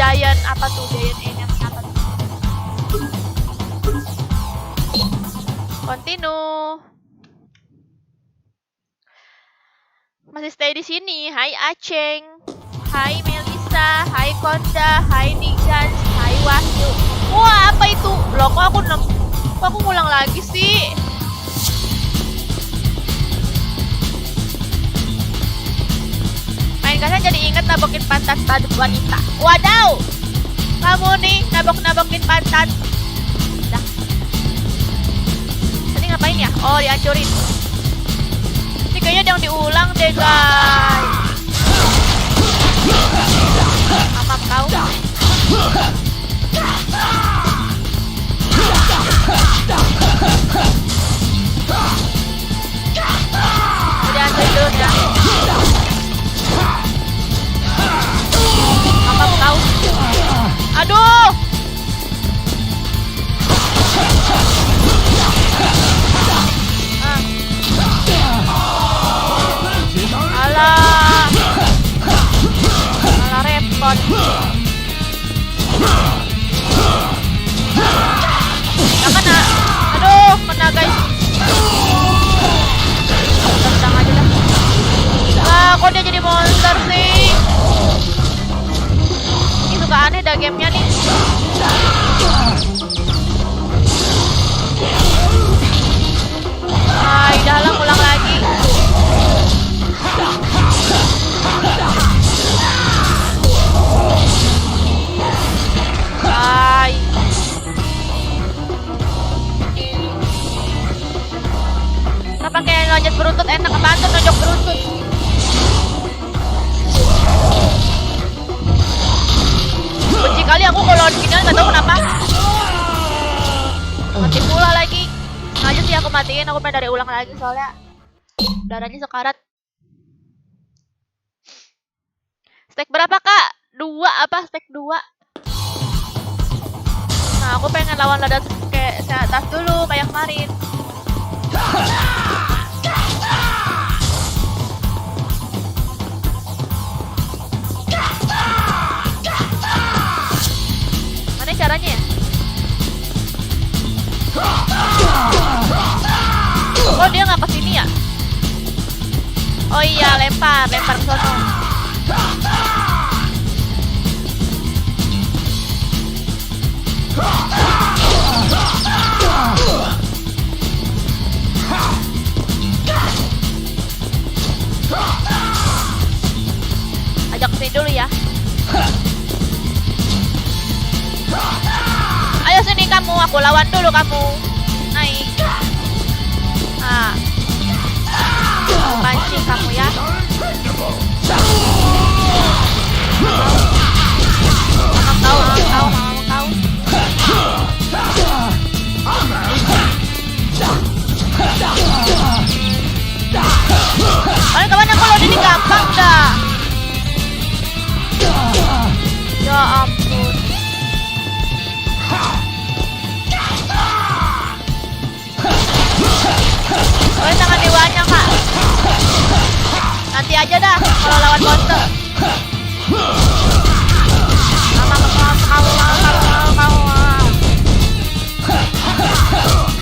Giant apa tuh? Giant enemy apa tuh? Continue. Masih stay di sini. Hai Aceng. Hai Melisa. Hai Konda. Hai Nigan. Hai Wahyu. Wah, apa itu? Loh, kok aku ngulang lagi sih? Main kasar jadi inget nabokin pantat badut wanita. Wadaw! Kamu nih nabok-nabokin pantat. Dah. Tadi ngapain ya? Oh, dihancurin. Ini kayaknya yang diulang deh, guys. Mamam kau. Udah hancurin dulu ya. Mamam kau. Aduh. Alah repot. Ya kena. Aduh, kena guys. Tendang aja dah. Ah, kok dia jadi monster sih? Itu gak aneh dah gamenya nih. Udah lah, ulang lagi. Hai. Kita pakai loncat beruntut, enak apaan tuh nonjok beruntut? Benci kali aku kalau ginian gak tau kenapa. Mati pula lagi. Aja sih aku matiin, aku pengen dari ulang lagi soalnya darahnya sekarat. Stack berapa kak? 2 apa? Stack 2. Nah aku pengen lawan lada kayak atas dulu kayak kemarin. Mana caranya ya? Oh dia nggak kesini ya? Oh iya lempar ke sono. Ajak sini dulu ya. Ayo sini kamu, aku lawan dulu kamu. Naik. Ah. Pancing kamu ya. Mau kau. Kalian kemana kalau ini gampang dah. Ya ampun. Kalian tangan dewanya kak. Nanti aja dah kalau lawan monster. Mama